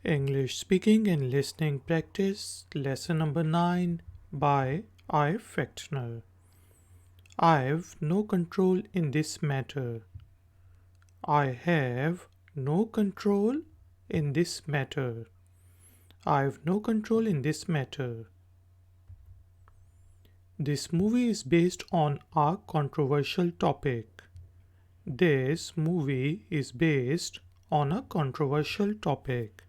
English speaking and listening practice, lesson number 9 by Ifactner. I've no control in this matter. I have no control in this matter. I've no control in this matter. This movie is based on a controversial topic. This movie is based on a controversial topic.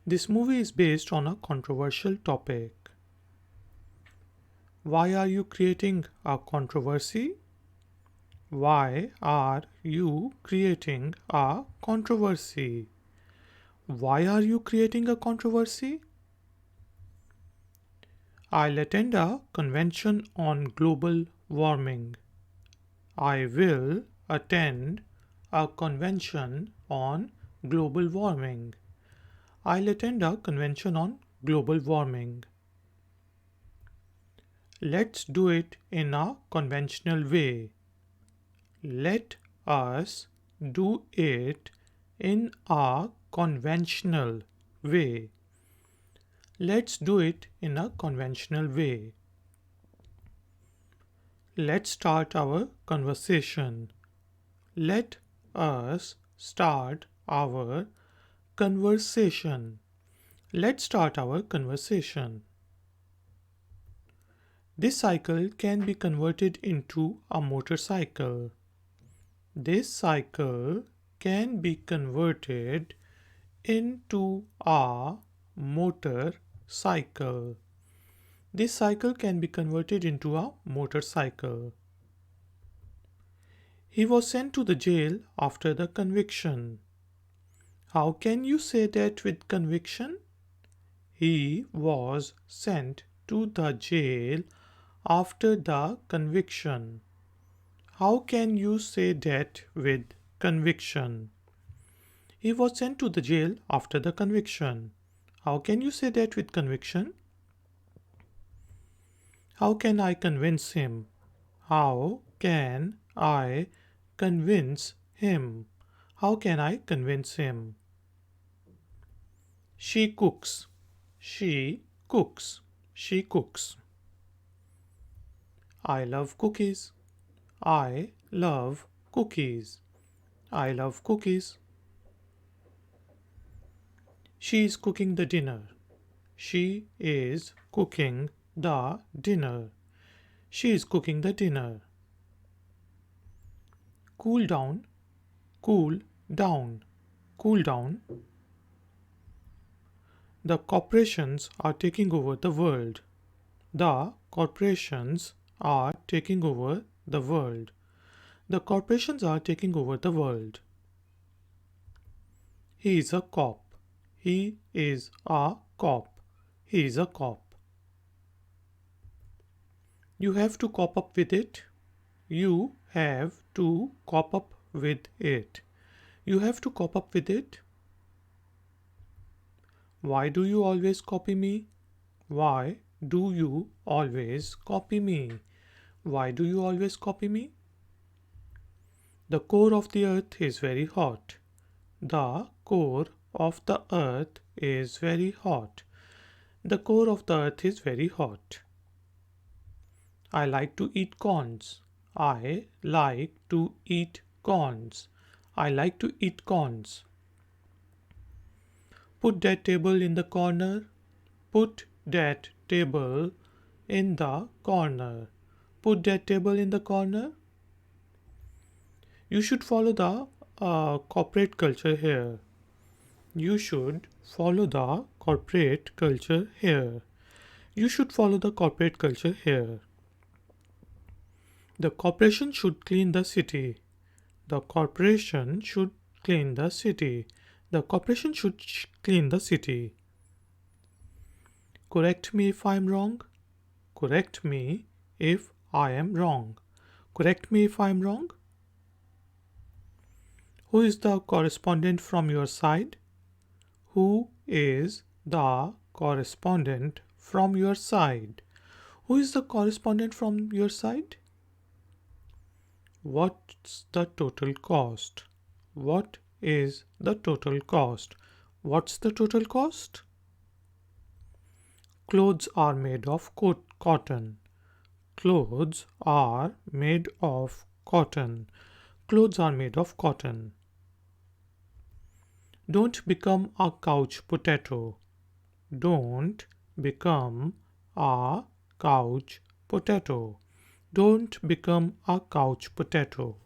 This movie is based on a controversial topic. Why are you creating a controversy? Why are you creating a controversy? Why are you creating a controversy? I'll attend a convention on global warming. I will attend a convention on global warming. I'll attend a convention on global warming. Let's do it in a conventional way. Let us do it in a conventional way. Let's do it in a conventional way. Let's start our conversation. Let us start our conversation. Let's start our conversation. This cycle can be converted into a motorcycle. This cycle can be converted into a motorcycle. This cycle can be converted into a motorcycle. He was sent to the jail after the conviction. How can you say that with conviction? He was sent to the jail after the conviction. How can you say that with conviction? He was sent to the jail after the conviction. How can you say that with conviction? How can I convince him? How can I convince him? How can I convince him? She cooks. She cooks. She cooks. I love cookies. I love cookies. I love cookies. She is cooking the dinner. She is cooking the dinner. She is cooking the dinner. Cool down. Cool down. Cool down. The corporations are taking over the world. The corporations are taking over the world. The corporations are taking over the world. He is a cop. He is a cop. He is a cop. You have to cop up with it. You have to cop up with it. You have to cop up with it. Why do you always copy me? Why do you always copy me? Why do you always copy me? The core of the earth is very hot. The core of the earth is very hot. The core of the earth is very hot. I like to eat corns. I like to eat corns. I like to eat corns. Put that table in the corner. Put that table in the corner. Put that table in the corner. You should follow the corporate culture here. You should follow the corporate culture here. You should follow the corporate culture here. The corporation should clean the city. The corporation should clean the city. The corporation should clean the city. Correct me if I am wrong. Correct me if I am wrong. Correct me if I am wrong. Who is the correspondent from your side? Who is the correspondent from your side? Who is the correspondent from your side? What's the total cost? What is the total cost? What's the total cost? Clothes are made of cotton. Clothes are made of cotton. Clothes are made of cotton. Don't become a couch potato. Don't become a couch potato. Don't become a couch potato.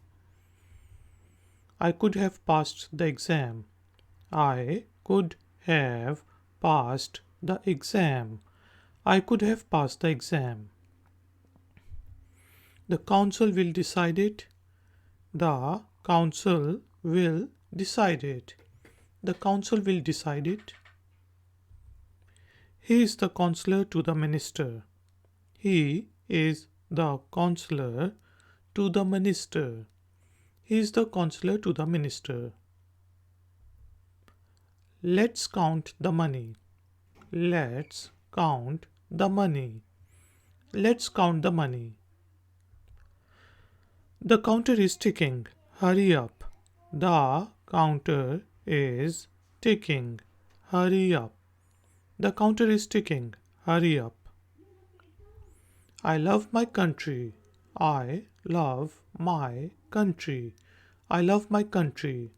I could have passed the exam. I could have passed the exam. I could have passed the exam. The council will decide it. The council will decide it. The council will decide it. He is the counselor to the minister. He is the counselor to the minister. He is the counselor to the minister. Let's count the money. Let's count the money. Let's count the money. The counter is ticking. Hurry up. The counter is ticking. Hurry up. The counter is ticking. Hurry up. I love my country. I love my country. I love my country.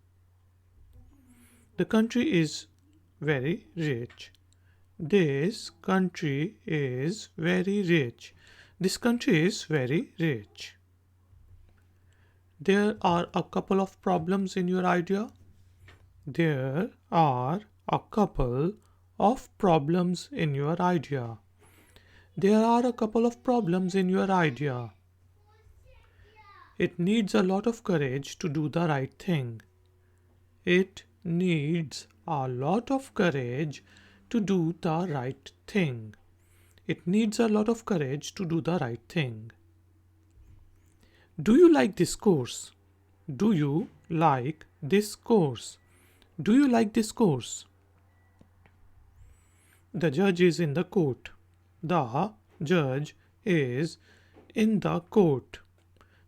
The country is very rich. This country is very rich. This country is very rich. There are a couple of problems in your idea. There are a couple of problems in your idea. There are a couple of problems in your idea. It needs a lot of courage to do the right thing. It needs a lot of courage to do the right thing. It needs a lot of courage to do the right thing. Do you like this course? Do you like this course? Do you like this course? The judge is in the court. The judge is in the court.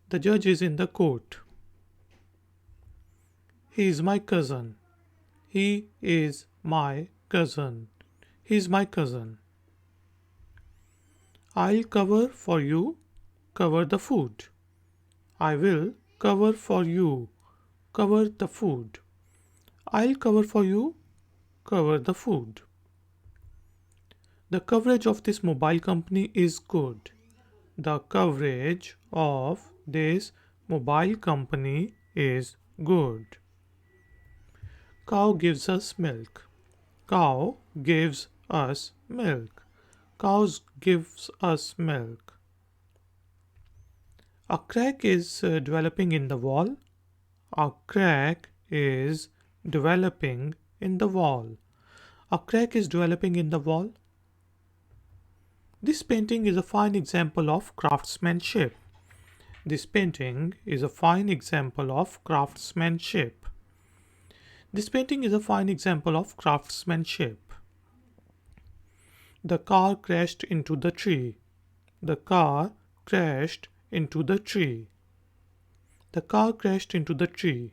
The judge is in the court. He is my cousin. He is my cousin. He is my cousin. I'll cover for you. Cover the food. I will cover for you. Cover the food. I'll cover for you. Cover the food. The coverage of this mobile company is good. The coverage of this mobile company is good. Cow gives us milk. Cow gives us milk. Cows gives us milk. A crack is developing in the wall. A crack is developing in the wall. A crack is developing in the wall. This painting is a fine example of craftsmanship. This painting is a fine example of craftsmanship. This painting is a fine example of craftsmanship. The car crashed into the tree. The car crashed into the tree. The car crashed into the tree.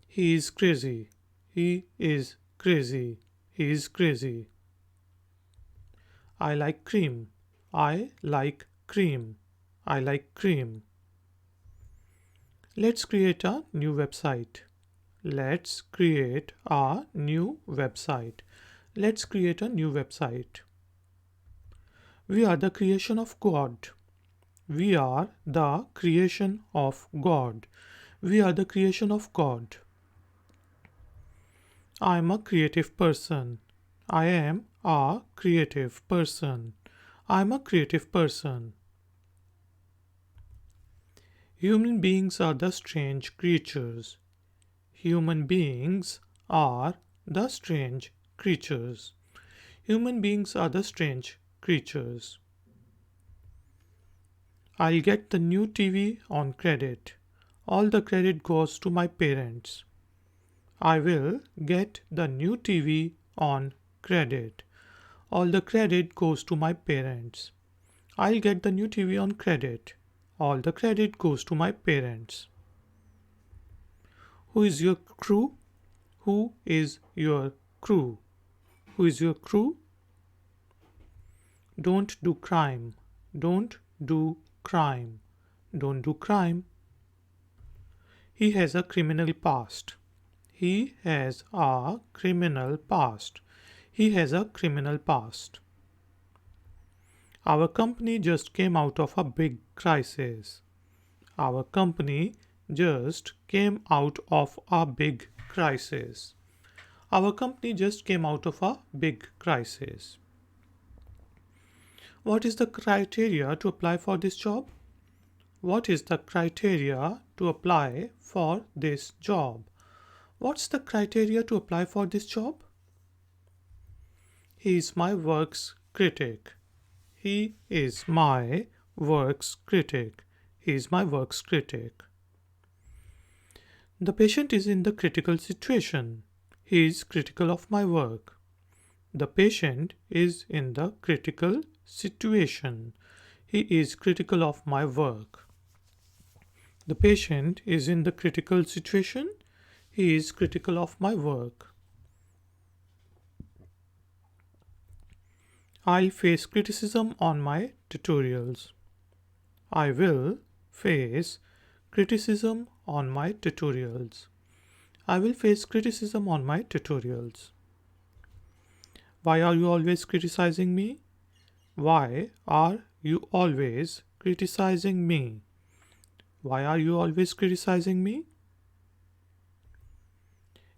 He is crazy. He is crazy. He is crazy. I like cream. I like cream. I like cream. Let's create a new website. Let's create a new website. Let's create a new website. We are the creation of God. We are the creation of God. We are the creation of God. I am a creative person. I am a creative person. I am a creative person. Human beings are the strange creatures. Human beings are the strange creatures. Human beings are the strange creatures. I'll get the new TV on credit. All the credit goes to my parents. I will get the new TV on credit. All the credit goes to my parents. I'll get the new TV on credit. All the credit goes to my parents. Who is your crew? Who is your crew? Who is your crew? Don't do crime. Don't do crime. Don't do crime. He has a criminal past. He has a criminal past. He has a criminal past. Our company just came out of a big crisis. Our company just came out of a big crisis. Our company just came out of a big crisis. What is the criteria to apply for this job? What is the criteria to apply for this job? What's the criteria to apply for this job? He is my works critic. He is my works critic. He is my works critic. The patient is in the critical situation. He is critical of my work. The patient is in the critical situation. He is critical of my work. The patient is in the critical situation. He is critical of my work. I'll face criticism on my tutorials. I will face criticism on my tutorials. I will face criticism on my tutorials. Why are you always criticizing me? Why are you always criticizing me? Why are you always criticizing me?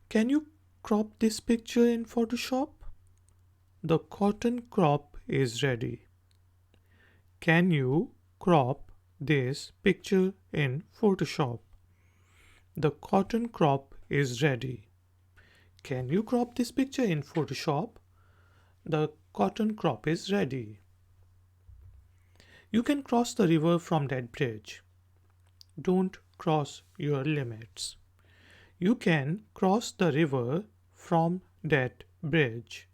Can you crop this picture in Photoshop? The cotton crop is ready. Can you crop this picture in Photoshop? The cotton crop is ready. Can you crop this picture in Photoshop? The cotton crop is ready. You can cross the river from that bridge. Don't cross your limits. You can cross the river from that bridge.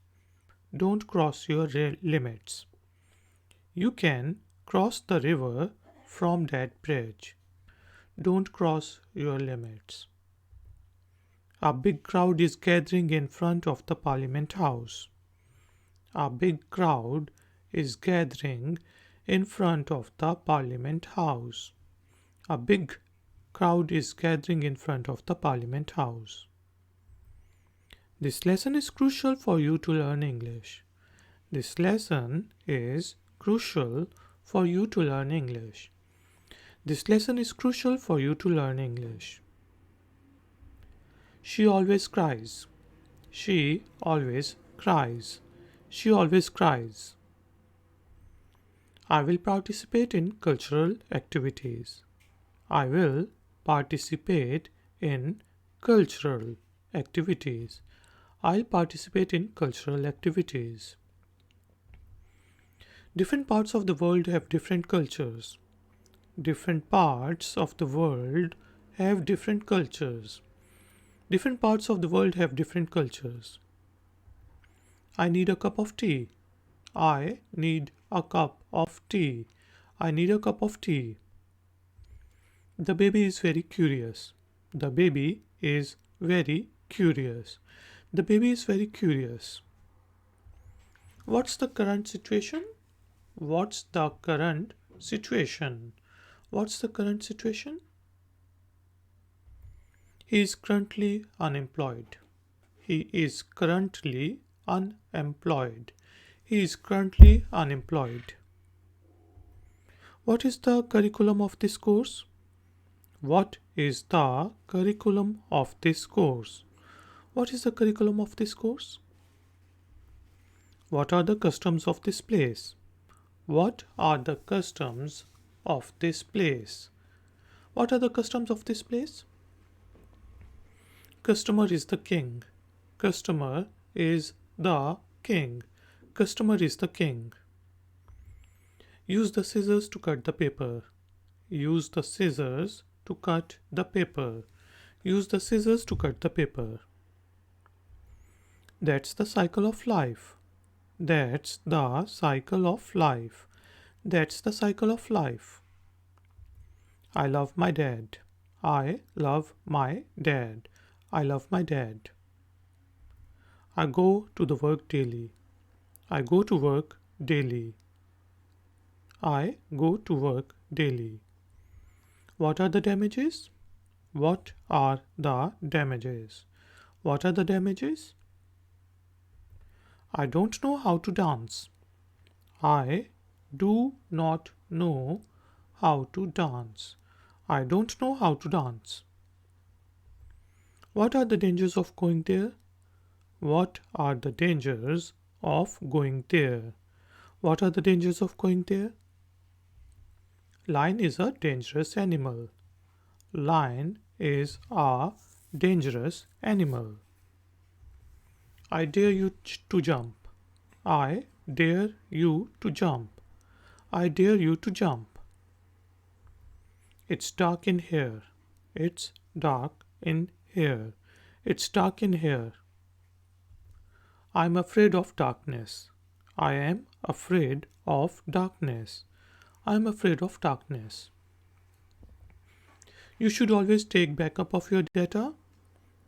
Don't cross your limits. You can cross the river from that bridge. Don't cross your limits. A big crowd is gathering in front of the Parliament House. A big crowd is gathering in front of the Parliament House. A big crowd is gathering in front of the Parliament House. This lesson is crucial for you to learn English. This lesson is crucial for you to learn English. This lesson is crucial for you to learn English. She always cries. She always cries. She always cries. I will participate in cultural activities. I will participate in cultural activities. I'll participate in cultural activities. Different parts of the world have different cultures. Different parts of the world have different cultures. Different parts of the world have different cultures. I need a cup of tea. I need a cup of tea. I need a cup of tea. The baby is very curious. The baby is very curious. The baby is very curious. What's the current situation? What's the current situation? What's the current situation? He is currently unemployed. He is currently unemployed. He is currently unemployed. What is the curriculum of this course? What is the curriculum of this course? What is the curriculum of this course? What are the customs of this place? What are the customs of this place? What are the customs of this place? Customer is the king. Customer is the king. Customer is the king. Use the scissors to cut the paper. Use the scissors to cut the paper. Use the scissors to cut the paper. That's the cycle of life. That's the cycle of life. That's the cycle of life. I love my dad. I love my dad. I love my dad. I go to the work daily. I go to work daily. I go to work daily. What are the damages? What are the damages? What are the damages? I don't know how to dance. I do not know how to dance. I don't know how to dance. What are the dangers of going there? What are the dangers of going there? What are the dangers of going there? Lion is a dangerous animal. Lion is a dangerous animal. I dare you to jump. I dare you to jump. I dare you to jump. It's dark in here. It's dark in here. It's dark in here. I'm afraid of darkness. I am afraid of darkness. I'm afraid of darkness. You should always take backup of your data.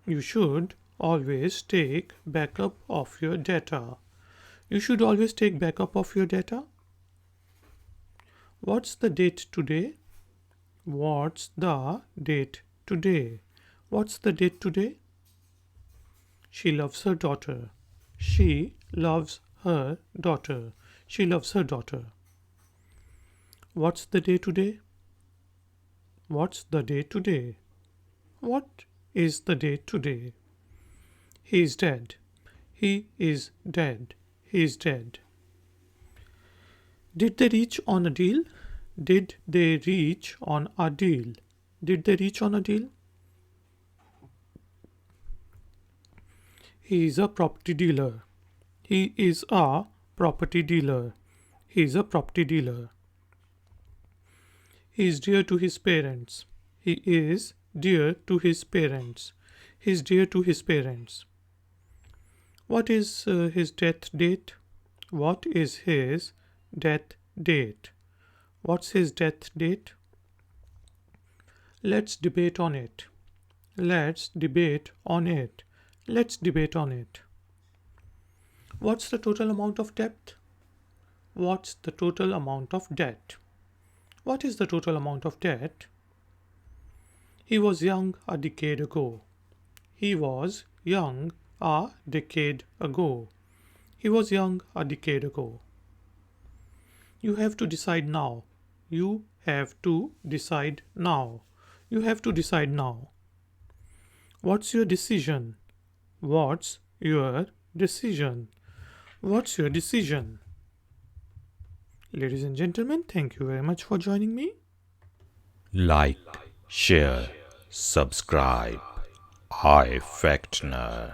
You should always take backup of your data. You should always take backup of your data. What's the date today? What's the date today? What's the date today? She loves her daughter. She loves her daughter. She loves her daughter. What's the day today? What's the day today? What is the day today? He is dead. He is dead. He is dead. Did they reach on a deal? Did they reach on a deal? Did they reach on a deal? He is a property dealer. He is a property dealer. He is a property dealer. He is dear to his parents. He is dear to his parents. He is dear to his parents. What is his death date? What is his death date? What's his death date? Let's debate on it. Let's debate on it. Let's debate on it. What's the total amount of debt? What's the total amount of debt? What is the total amount of debt? He was young a decade ago. He was young a decade ago. He was young a decade ago. You have to decide now. You have to decide now. You have to decide now. What's your decision? What's your decision? What's your decision? Ladies and gentlemen, thank you very much for joining me. Like, share, subscribe. Ifactner.